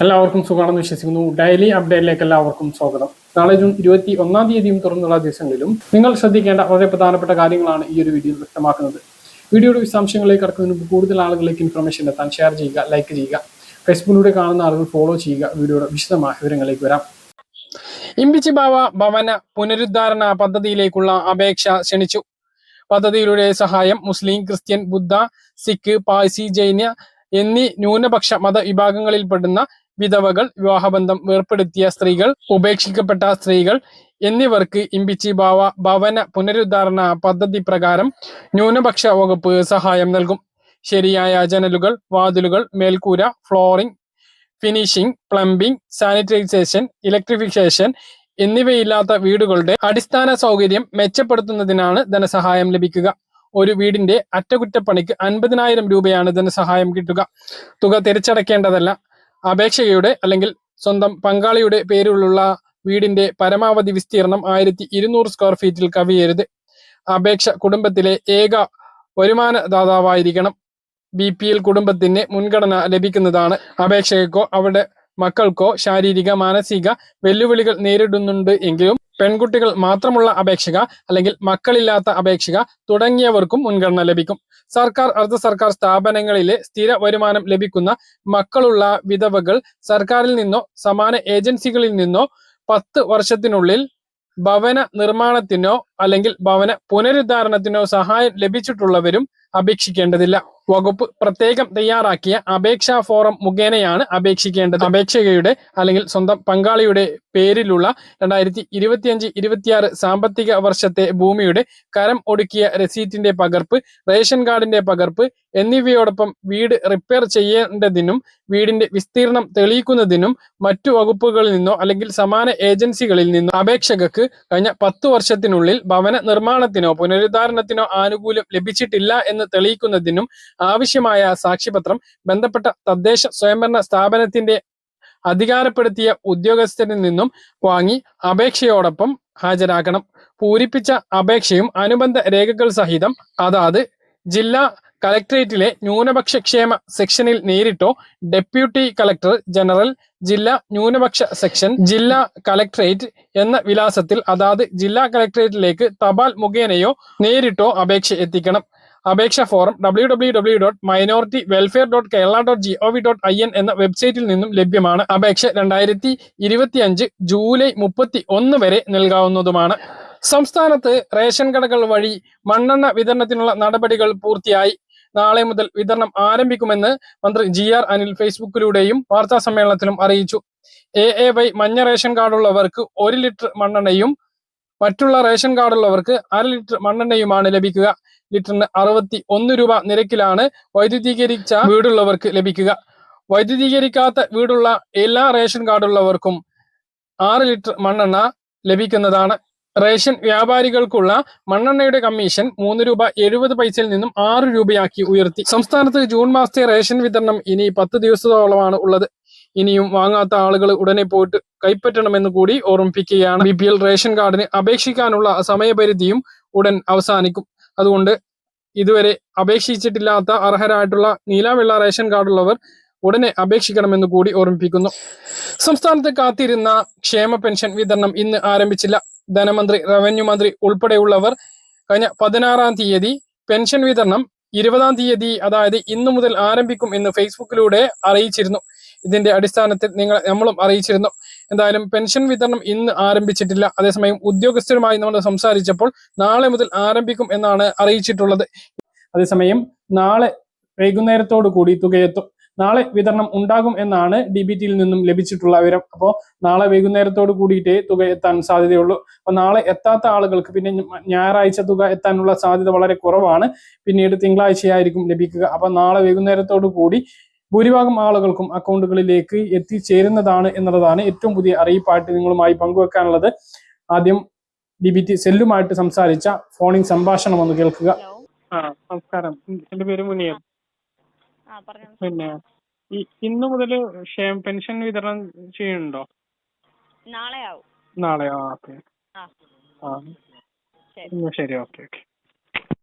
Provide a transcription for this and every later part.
എല്ലാവർക്കും സുഖമാണെന്ന് വിശ്വസിക്കുന്നു. ഡെയിലി അപ്ഡേറ്റിലേക്ക് എല്ലാവർക്കും സ്വാഗതം. നാളെ ജൂൺ 21 തുറന്നുള്ള ദിവസങ്ങളിലും നിങ്ങൾ ശ്രദ്ധിക്കേണ്ട വളരെ പ്രധാനപ്പെട്ട കാര്യങ്ങളാണ് ഈ ഒരു വീഡിയോയിൽ വ്യക്തമാക്കുന്നത്. വീഡിയോയുടെ വിശദാംശങ്ങളിലേക്ക് കടക്കുന്നതിന് മുമ്പ് കൂടുതൽ ആളുകളിലേക്ക് ഇൻഫർമേഷൻ എത്താൻ ഷെയർ ചെയ്യുക, ലൈക്ക് ചെയ്യുക. ഫേസ്ബുക്കിലൂടെ കാണുന്ന ആളുകൾ ഫോളോ ചെയ്യുക. വീഡിയോയുടെ വിശദമായ വിവരങ്ങളിലേക്ക് വരാം. ഇമ്പിച്ചി ബാവ ഭവന പുനരുദ്ധാരണ പദ്ധതിയിലേക്കുള്ള അപേക്ഷ ക്ഷണിച്ചു. പദ്ധതിയിലൂടെ സഹായം മുസ്ലിം, ക്രിസ്ത്യൻ, ബുദ്ധ, സിഖ്, പാഴ്സി, ജൈന എന്നീ ന്യൂനപക്ഷ മതവിഭാഗങ്ങളിൽപ്പെടുന്ന വിധവകൾ, വിവാഹബന്ധം വേർപ്പെടുത്തിയ സ്ത്രീകൾ, ഉപേക്ഷിക്കപ്പെട്ട സ്ത്രീകൾ എന്നിവർക്ക് ഇമ്പിച്ചി ബാവ ഭവന പുനരുദ്ധാരണ പദ്ധതി പ്രകാരം ന്യൂനപക്ഷ വകുപ്പ് സഹായം നൽകും. ശരിയായ ജനലുകൾ, വാതിലുകൾ, മേൽക്കൂര, flooring, finishing, plumbing, sanitisation, electrification എന്നിവയില്ലാത്ത വീടുകളുടെ അടിസ്ഥാന സൗകര്യം മെച്ചപ്പെടുത്തുന്നതിനാണ് ധനസഹായം ലഭിക്കുക. ഒരു വീടിന്റെ അറ്റകുറ്റപ്പണിക്ക് 50,000 രൂപയാണ് ധനസഹായം കിട്ടുക. തുക തിരിച്ചടയ്ക്കേണ്ടതല്ല. അപേക്ഷകയുടെ അല്ലെങ്കിൽ സ്വന്തം പങ്കാളിയുടെ പേരിലുള്ള വീടിന്റെ പരമാവധി വിസ്തീർണം 1200 സ്ക്വയർ ഫീറ്റിൽ കവിയരുത്. അപേക്ഷ കുടുംബത്തിലെ ഏക വരുമാനദാതാവായിരിക്കണം. BPL കുടുംബത്തിന് മുൻഗണന ലഭിക്കുന്നതാണ്. അപേക്ഷകർക്കോ അവരുടെ മക്കൾക്കോ ശാരീരിക, മാനസിക വെല്ലുവിളികൾ നേരിടുന്നുണ്ട് എങ്കിലും പെൺകുട്ടികൾ മാത്രമുള്ള അപേക്ഷക അല്ലെങ്കിൽ മക്കളില്ലാത്ത അപേക്ഷക തുടങ്ങിയവർക്കും മുൻഗണന ലഭിക്കും. സർക്കാർ, അർദ്ധ സർക്കാർ സ്ഥാപനങ്ങളിലെ സ്ഥിര വരുമാനം ലഭിക്കുന്ന മക്കളുള്ള വിധവകൾ സർക്കാരിൽ നിന്നോ സമാന ഏജൻസികളിൽ നിന്നോ 10 വർഷത്തിനുള്ളിൽ ഭവന നിർമ്മാണത്തിനോ അല്ലെങ്കിൽ ഭവന പുനരുദ്ധാരണത്തിനോ സഹായം ലഭിച്ചിട്ടുള്ളവരും അപേക്ഷിക്കേണ്ടതില്ല. വകുപ്പ് പ്രത്യേകം തയ്യാറാക്കിയ അപേക്ഷാ ഫോറം മുഖേനയാണ് അപേക്ഷിക്കേണ്ടത്. അപേക്ഷകയുടെ അല്ലെങ്കിൽ സ്വന്തം പങ്കാളിയുടെ പേരിലുള്ള 2025-26 സാമ്പത്തിക വർഷത്തെ ഭൂമിയുടെ കരം ഒടുക്കിയ രസീറ്റിന്റെ പകർപ്പ്, റേഷൻ കാർഡിന്റെ പകർപ്പ് എന്നിവയോടൊപ്പം വീട് റിപ്പയർ ചെയ്യേണ്ടതിനും വീടിന്റെ വിസ്തീർണം തെളിയിക്കുന്നതിനും മറ്റു വകുപ്പുകളിൽ നിന്നോ അല്ലെങ്കിൽ സമാന ഏജൻസികളിൽ നിന്നോ അപേക്ഷകർക്ക് കഴിഞ്ഞ 10 വർഷത്തിനുള്ളിൽ ഭവന നിർമ്മാണത്തിനോ പുനരുദ്ധാരണത്തിനോ ആനുകൂല്യം ലഭിച്ചിട്ടില്ല എന്ന് തെളിയിക്കുന്നതിനും ആവശ്യമായ സാക്ഷ്യപത്രം ബന്ധപ്പെട്ട തദ്ദേശ സ്വയംഭരണ സ്ഥാപനത്തിന്റെ അധികാരപ്പെടുത്തിയ ഉദ്യോഗസ്ഥരിൽ നിന്നും വാങ്ങി അപേക്ഷയോടൊപ്പം ഹാജരാക്കണം. പൂരിപ്പിച്ച അപേക്ഷയും അനുബന്ധ രേഖകൾ സഹിതം അതാത് ജില്ലാ കളക്ടറേറ്റിലെ ന്യൂനപക്ഷ ക്ഷേമ സെക്ഷനിൽ നേരിട്ടോ ഡെപ്യൂട്ടി കളക്ടർ ജനറൽ, ജില്ലാ ന്യൂനപക്ഷ സെക്ഷൻ, ജില്ലാ കളക്ടറേറ്റ് എന്ന വിലാസത്തിൽ അതാത് ജില്ലാ കളക്ടറേറ്റിലേക്ക് തപാൽ മുഖേനയോ നേരിട്ടോ അപേക്ഷ എത്തിക്കണം. അപേക്ഷ ഫോറം www.minorityWelfare.kerala.gov.in എന്ന വെബ്സൈറ്റിൽ നിന്നും ലഭ്യമാണ്. അപേക്ഷ 2025 ജൂലൈ 31 വരെ നൽകാവുന്നതുമാണ്. സംസ്ഥാനത്ത് റേഷൻ കടകൾ വഴി മണ്ണെണ്ണ വിതരണത്തിനുള്ള നടപടികൾ പൂർത്തിയായി. നാളെ മുതൽ വിതരണം ആരംഭിക്കുമെന്ന് മന്ത്രി GR അനിൽ ഫേസ്ബുക്കിലൂടെയും വാർത്താ സമ്മേളനത്തിലും അറിയിച്ചു. AAY മഞ്ഞ റേഷൻ കാർഡുള്ളവർക്ക് 1 ലിറ്റർ മണ്ണെണ്ണയും മറ്റുള്ള റേഷൻ കാർഡുള്ളവർക്ക് 1/2 ലിറ്റർ മണ്ണെണ്ണയുമാണ് ലഭിക്കുക. ലിറ്ററിന് 61 രൂപ നിരക്കിലാണ് വൈദ്യുതീകരിച്ച വീടുള്ളവർക്ക് ലഭിക്കുക. വൈദ്യുതീകരിക്കാത്ത വീടുള്ള എല്ലാ റേഷൻ കാർഡുള്ളവർക്കും 6 ലിറ്റർ മണ്ണെണ്ണ ലഭിക്കുന്നതാണ്. റേഷൻ വ്യാപാരികൾക്കുള്ള മണ്ണെണ്ണയുടെ കമ്മീഷൻ 3 രൂപ 70 പൈസയിൽ നിന്നും 6 രൂപയാക്കി ഉയർത്തി. സംസ്ഥാനത്ത് ജൂൺ മാസത്തെ റേഷൻ വിതരണം ഇനി 10 ദിവസത്തോളമാണ് ഉള്ളത്. ഇനിയും വാങ്ങാത്ത ആളുകൾ ഉടനെ പോയിട്ട് കൈപ്പറ്റണമെന്ന് കൂടി ഓർമ്മിപ്പിക്കുകയാണ്. BPL റേഷൻ കാർഡിന് അപേക്ഷിക്കാനുള്ള സമയപരിധിയും ഉടൻ അവസാനിക്കും. അതുകൊണ്ട് ഇതുവരെ അപേക്ഷിച്ചിട്ടില്ലാത്ത അർഹരായിട്ടുള്ള നീല വെള്ള റേഷൻ കാർഡുള്ളവർ ഉടനെ അപേക്ഷിക്കണമെന്ന് കൂടി ഓർമ്മിപ്പിക്കുന്നു. സംസ്ഥാനത്ത് കാത്തിരുന്ന ക്ഷേമ പെൻഷൻ വിതരണം ഇന്ന് ആരംഭിച്ചില്ല. ധനമന്ത്രി, റവന്യൂ മന്ത്രി ഉൾപ്പെടെയുള്ളവർ കഴിഞ്ഞ 16-ാം തീയതി പെൻഷൻ വിതരണം 20-ാം തീയതി അതായത് ഇന്നു മുതൽ ആരംഭിക്കും എന്ന് ഫേസ്ബുക്കിലൂടെ അറിയിച്ചിരുന്നു. ഇതിന്റെ അടിസ്ഥാനത്തിൽ നമ്മളും അറിയിച്ചിരുന്നു. എന്തായാലും പെൻഷൻ വിതരണം ഇന്ന് ആരംഭിച്ചിട്ടില്ല. അതേസമയം ഉദ്യോഗസ്ഥരുമായി നമ്മൾ സംസാരിച്ചപ്പോൾ നാളെ മുതൽ ആരംഭിക്കും എന്നാണ് അറിയിച്ചിട്ടുള്ളത്. അതേസമയം നാളെ വൈകുന്നേരത്തോടു കൂടി തുകയെത്തും. നാളെ വിതരണം ഉണ്ടാകും എന്നാണ് DBTയിൽ നിന്നും ലഭിച്ചിട്ടുള്ള വിവരം. അപ്പോൾ നാളെ വൈകുന്നേരത്തോട് കൂടിയിട്ടേ തുക എത്താൻ സാധ്യതയുള്ളൂ. അപ്പൊ നാളെ എത്താത്ത ആളുകൾക്ക് പിന്നെ ഞായറാഴ്ച തുക എത്താനുള്ള സാധ്യത വളരെ കുറവാണ്. പിന്നീട് തിങ്കളാഴ്ചയായിരിക്കും ലഭിക്കുക. അപ്പൊ നാളെ വൈകുന്നേരത്തോടു കൂടി ഭൂരിഭാഗം ആളുകൾക്കും അക്കൗണ്ടുകളിലേക്ക് എത്തിച്ചേരുന്നതാണ് എന്നുള്ളതാണ് ഏറ്റവും പുതിയ അറിയിപ്പായിട്ട് നിങ്ങളുമായി പങ്കുവെക്കാനുള്ളത്. ആദ്യം DBT സെല്ലുമായിട്ട് സംസാരിച്ച ഫോണിംഗ് സംഭാഷണം ഒന്ന് കേൾക്കുക. നമസ്കാരം, എന്റെ പേര് മുനിയൻ. പിന്നെ ഇന്നു മുതൽ പെൻഷൻ വിതരണം ചെയ്യുന്നുണ്ടോ? നാളെയോ? ഓക്കെ, ശരി, ഓക്കെ.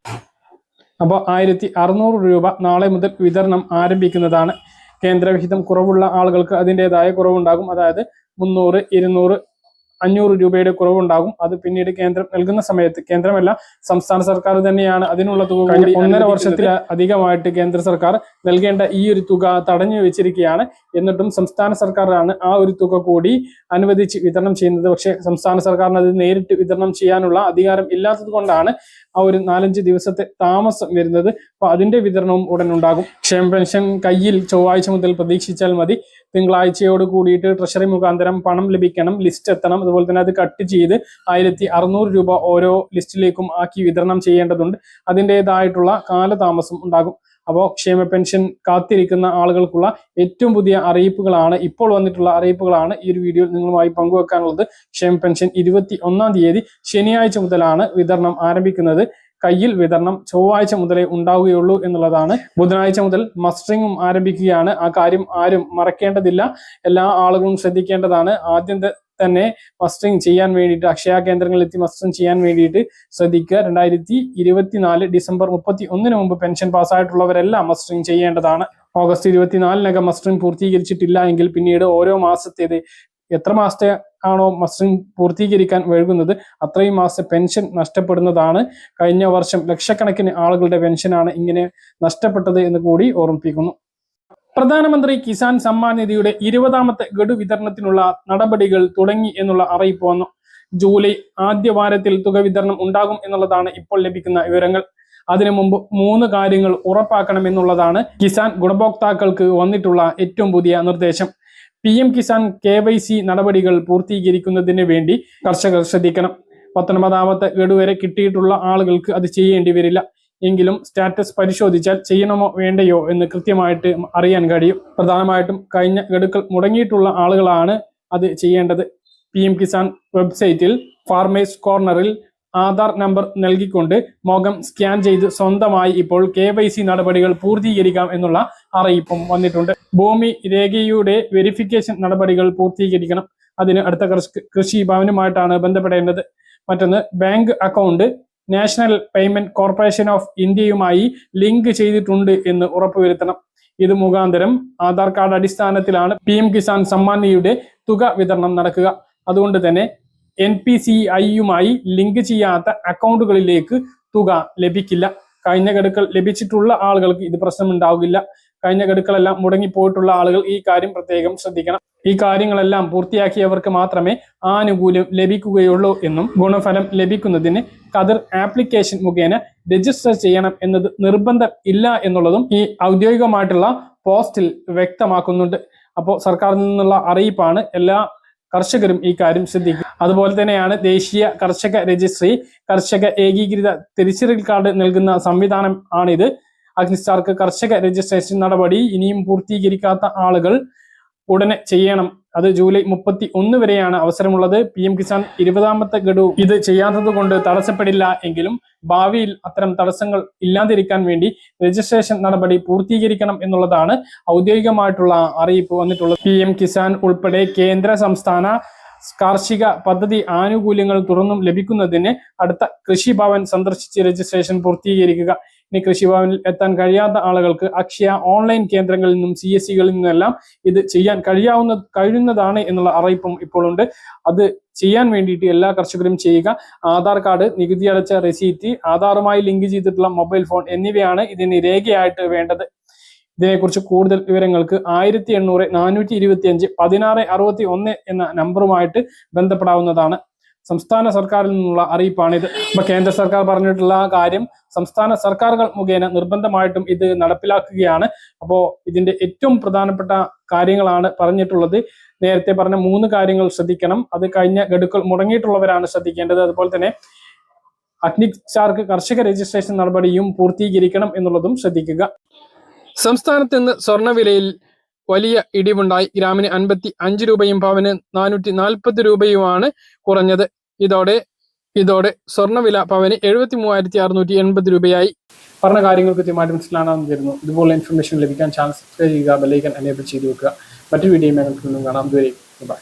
അപ്പോൾ 1600 രൂപ നാളെ മുതൽ വിതരണം ആരംഭിക്കുന്നതാണ്. കേന്ദ്രവിഹിതം കുറവുള്ള ആളുകൾക്ക് അതിൻ്റെതായ കുറവുണ്ടാകും. അതായത് 300, 200, 500 രൂപയുടെ കുറവുണ്ടാകും. അത് പിന്നീട് കേന്ദ്രം നൽകുന്ന സമയത്ത്, കേന്ദ്രമല്ല സംസ്ഥാന സർക്കാർ തന്നെയാണ് അതിനുള്ള തുക 1.5 വർഷത്തിൽ അധികമായിട്ട് കേന്ദ്ര സർക്കാർ നൽകേണ്ട ഈ ഒരു തുക തടഞ്ഞു വെച്ചിരിക്കുകയാണ്. എന്നിട്ടും സംസ്ഥാന സർക്കാരാണ് ആ ഒരു തുക കൂടി അനുവദിച്ച് വിതരണം ചെയ്യുന്നത്. പക്ഷേ സംസ്ഥാന സർക്കാരിന് അത് നേരിട്ട് വിതരണം ചെയ്യാനുള്ള അധികാരം ഇല്ലാത്തത് കൊണ്ടാണ് ആ ഒരു 4-5 ദിവസത്തെ താമസം വരുന്നത്. അപ്പൊ അതിന്റെ വിതരണവും ഉടൻ ഉണ്ടാകും. ക്ഷേമ പെൻഷൻ കയ്യിൽ ചൊവ്വാഴ്ച മുതൽ പ്രതീക്ഷിച്ചാൽ മതി. തിങ്കളാഴ്ചയോട് കൂടിയിട്ട് ട്രഷറി മുഖാന്തരം പണം ലഭിക്കണം, ലിസ്റ്റ് എത്തണം. അതുപോലെ തന്നെ അത് കട്ട് ചെയ്ത് 1600 രൂപ ഓരോ ലിസ്റ്റിലേക്കും ആക്കി വിതരണം ചെയ്യേണ്ടതുണ്ട്. അതിൻ്റെതായിട്ടുള്ള കാലതാമസം ഉണ്ടാകും. അപ്പോൾ ക്ഷേമ പെൻഷൻ കാത്തിരിക്കുന്ന ആളുകൾക്കുള്ള ഏറ്റവും പുതിയ അറിയിപ്പുകളാണ്, ഇപ്പോൾ വന്നിട്ടുള്ള അറിയിപ്പുകളാണ് ഈ ഒരു വീഡിയോയിൽ നിങ്ങളുമായി പങ്കുവെക്കാനുള്ളത്. ക്ഷേമ പെൻഷൻ 21-ാം തീയതി ശനിയാഴ്ച മുതലാണ് വിതരണം ആരംഭിക്കുന്നത്. കയ്യിൽ വിതരണം ചൊവ്വാഴ്ച മുതലേ ഉണ്ടാവുകയുള്ളൂ എന്നുള്ളതാണ്. ബുധനാഴ്ച മുതൽ മസ്റ്ററിങ്ങും ആരംഭിക്കുകയാണ്. ആ കാര്യം ആരും മറക്കേണ്ടതില്ല, എല്ലാ ആളുകളും ശ്രദ്ധിക്കേണ്ടതാണ്. ആദ്യം തന്നെ മസ്റ്ററിങ് ചെയ്യാൻ വേണ്ടിയിട്ട് അക്ഷയ കേന്ദ്രങ്ങളിൽ എത്തി മസ്റ്ററിങ് ചെയ്യാൻ വേണ്ടിയിട്ട് ശ്രദ്ധിക്കുക. 2024 ഡിസംബർ 31 മുമ്പ് പെൻഷൻ പാസ്സായിട്ടുള്ളവരെല്ലാം മസ്റ്ററിങ് ചെയ്യേണ്ടതാണ്. ഓഗസ്റ്റ് 24 മസ്റ്ററിങ് പൂർത്തീകരിച്ചിട്ടില്ല എങ്കിൽ പിന്നീട് ഓരോ മാസത്തേത് എത്ര മാസത്തെ ആണോ മസ്റ്ററിങ് പൂർത്തീകരിക്കാൻ വൈകുന്നത് അത്രയും മാസത്തെ പെൻഷൻ നഷ്ടപ്പെടുന്നതാണ്. കഴിഞ്ഞ വർഷം ലക്ഷക്കണക്കിന് ആളുകളുടെ പെൻഷനാണ് ഇങ്ങനെ നഷ്ടപ്പെട്ടത് എന്ന് കൂടി ഓർമ്മിപ്പിക്കുന്നു. പ്രധാനമന്ത്രി കിസാൻ സമ്മാൻ നിധിയുടെ 20ാമത്തെ ഗഡു വിതരണത്തിനുള്ള നടപടികൾ തുടങ്ങി എന്നുള്ള അറിയിപ്പ് വന്നു. ജൂലൈ ആദ്യ വാരത്തിൽ തുക വിതരണം ഉണ്ടാകും എന്നുള്ളതാണ് ഇപ്പോൾ ലഭിക്കുന്ന വിവരങ്ങൾ. അതിനു മുമ്പ് 3 കാര്യങ്ങൾ ഉറപ്പാക്കണമെന്നുള്ളതാണ് കിസാൻ ഗുണഭോക്താക്കൾക്ക് വന്നിട്ടുള്ള ഏറ്റവും പുതിയ നിർദ്ദേശം. PM കിസാൻ KYC നടപടികൾ പൂർത്തീകരിക്കുന്നതിന് വേണ്ടി കർഷകർ ശ്രദ്ധിക്കണം. 19ാമത്തെ ഗഡു വരെ കിട്ടിയിട്ടുള്ള ആളുകൾക്ക് അത് ചെയ്യേണ്ടി വരില്ല. എങ്കിലും സ്റ്റാറ്റസ് പരിശോധിച്ചാൽ ചെയ്യണമോ വേണ്ടയോ എന്ന് കൃത്യമായിട്ട് അറിയാൻ കഴിയും. പ്രധാനമായിട്ടും കഴിഞ്ഞ ഗഡുക്കൾ മുടങ്ങിയിട്ടുള്ള ആളുകളാണ് അത് ചെയ്യേണ്ടത്. PM കിസാൻ വെബ്സൈറ്റിൽ ഫാർമേഴ്സ് കോർണറിൽ ആധാർ നമ്പർ നൽകിക്കൊണ്ട് മുഖം സ്കാൻ ചെയ്ത് സ്വന്തമായി ഇപ്പോൾ KYC നടപടികൾ പൂർത്തീകരിക്കാം എന്നുള്ള അറിയിപ്പും വന്നിട്ടുണ്ട്. ഭൂമി രേഖയുടെ വെരിഫിക്കേഷൻ നടപടികൾ പൂർത്തീകരിക്കണം. അതിന് അടുത്ത കൃഷി ഭവനുമായിട്ടാണ് ബന്ധപ്പെടേണ്ടത്. മറ്റൊന്ന്, bank account national payment corporation of ഇന്ത്യയുമായി ലിങ്ക് ചെയ്തിട്ടുണ്ട് എന്ന് ഉറപ്പുവരുത്തണം. ഇത് മുഖാന്തരം ആധാർ കാർഡ് അടിസ്ഥാനത്തിലാണ് PM കിസാൻ സമ്മാൻ നിധിയുടെ തുക വിതരണം നടക്കുക. അതുകൊണ്ട് തന്നെ NPCIയുമായി ലിങ്ക് ചെയ്യാത്ത അക്കൗണ്ടുകളിലേക്ക് തുക ലഭിക്കില്ല. കഴിഞ്ഞ ഗഡുക്കൾ ലഭിച്ചിട്ടുള്ള ആളുകൾക്ക് ഇത് പ്രശ്നമുണ്ടാവില്ല. കഴിഞ്ഞ ഗഡുക്കളെല്ലാം മുടങ്ങിപ്പോയിട്ടുള്ള ആളുകൾ ഈ കാര്യം പ്രത്യേകം ശ്രദ്ധിക്കണം. ഈ കാര്യങ്ങളെല്ലാം പൂർത്തിയാക്കിയവർക്ക് മാത്രമേ ആനുകൂല്യം ലഭിക്കുകയുള്ളൂ എന്നും ഗുണഫലം ലഭിക്കുന്നതിന് കതിർ ആപ്ലിക്കേഷൻ മുഖേന രജിസ്റ്റർ ചെയ്യണം എന്നത് നിർബന്ധം ഇല്ല എന്നുള്ളതും ഈ ഔദ്യോഗികമായിട്ടുള്ള പോസ്റ്റിൽ വ്യക്തമാക്കുന്നുണ്ട്. അപ്പോൾ സർക്കാരിൽ നിന്നുള്ള അറിയിപ്പാണ്, എല്ലാ കർഷകരും ഈ കാര്യം ശ്രദ്ധിക്കും. അതുപോലെ തന്നെയാണ് ദേശീയ കർഷക രജിസ്ട്രി, കർഷക ഏകീകൃത തിരിച്ചറിയൽ കാർഡ് നൽകുന്ന സംവിധാനം ആണിത്. അഗ്നിസ്റ്റാർക്ക് കർഷക രജിസ്ട്രേഷൻ നടപടി ഇനിയും പൂർത്തീകരിക്കാത്ത ആളുകൾ ഉടനെ ചെയ്യണം. അത് ജൂലൈ 31 വരെയാണ് അവസരമുള്ളത്. PM കിസാൻ 20ാമത്തെ ഗഡു ഇത് ചെയ്യാത്തത് കൊണ്ട് തടസ്സപ്പെടില്ല എങ്കിലും ഭാവിയിൽ അത്തരം തടസ്സങ്ങൾ ഇല്ലാതിരിക്കാൻ വേണ്ടി രജിസ്ട്രേഷൻ നടപടി പൂർത്തീകരിക്കണം എന്നുള്ളതാണ് ഔദ്യോഗികമായിട്ടുള്ള അറിയിപ്പ് വന്നിട്ടുള്ളത്. PM കിസാൻ ഉൾപ്പെടെ കേന്ദ്ര സംസ്ഥാന കാർഷിക പദ്ധതി ആനുകൂല്യങ്ങൾ തുറന്നും ലഭിക്കുന്നതിന് അടുത്ത കൃഷിഭവൻ സന്ദർശിച്ച് രജിസ്ട്രേഷൻ പൂർത്തീകരിക്കുക. ഇനി കൃഷിഭവനിൽ എത്താൻ കഴിയാത്ത ആളുകൾക്ക് അക്ഷയ ഓൺലൈൻ കേന്ദ്രങ്ങളിൽ നിന്നും CSCകളിൽ നിന്നെല്ലാം ഇത് ചെയ്യാൻ കഴിയുന്നതാണ് എന്നുള്ള അറിയിപ്പും ഇപ്പോൾ ഉണ്ട്. അത് ചെയ്യാൻ വേണ്ടിയിട്ട് എല്ലാ കർഷകരും ചെയ്യുക. ആധാർ കാർഡ്, നികുതി അടച്ച റെസീറ്റ്, ആധാറുമായി ലിങ്ക് ചെയ്തിട്ടുള്ള മൊബൈൽ ഫോൺ എന്നിവയാണ് ഇതിന് രേഖയായിട്ട് വേണ്ടത്. ഇതിനെക്കുറിച്ച് കൂടുതൽ വിവരങ്ങൾക്ക് 1800 425 1661 എന്ന നമ്പറുമായിട്ട് ബന്ധപ്പെടാവുന്നതാണ്. സംസ്ഥാന സർക്കാരിൽ നിന്നുള്ള അറിയിപ്പാണിത്. അപ്പൊ കേന്ദ്ര സർക്കാർ പറഞ്ഞിട്ടുള്ള കാര്യം സംസ്ഥാന സർക്കാരുകൾ മുഖേന നിർബന്ധമായിട്ടും ഇത് നടപ്പിലാക്കുകയാണ്. അപ്പോൾ ഇതിന്റെ ഏറ്റവും പ്രധാനപ്പെട്ട കാര്യങ്ങളാണ് പറഞ്ഞിട്ടുള്ളത്. നേരത്തെ പറഞ്ഞ 3 കാര്യങ്ങൾ ശ്രദ്ധിക്കണം. അത് കഴിഞ്ഞ ഗഡുക്കൾ മുടങ്ങിയിട്ടുള്ളവരാണ് ശ്രദ്ധിക്കേണ്ടത്. അതുപോലെ തന്നെ അഗ്നിസ്റ്റാർക്ക് കർഷക രജിസ്ട്രേഷൻ നടപടിയും പൂർത്തീകരിക്കണം എന്നുള്ളതും ശ്രദ്ധിക്കുക. സംസ്ഥാനത്ത് നിന്ന് സ്വർണ്ണവിലയിൽ വലിയ ഇടിവുണ്ടായി. ഗ്രാമിന് 55 രൂപയും പവന് 440 രൂപയുമാണ് കുറഞ്ഞത്. ഇതോടെ സ്വർണ്ണവില പവന് 73,680 രൂപയായി. പറഞ്ഞ കാര്യങ്ങൾ കൃത്യമായിട്ട് മനസ്സിലാണെന്ന് തരുന്നു. ഇതുപോലെ ഇൻഫർമേഷൻ ലഭിക്കാൻ ചാനൽ സബ്സ്ക്രൈബ് ചെയ്യുക, ബെല്ലൈക്കൻ എനേബിൾ ചെയ്ത് വെക്കുക. മറ്റൊരു വീഡിയോ കാണാം. ബൈ.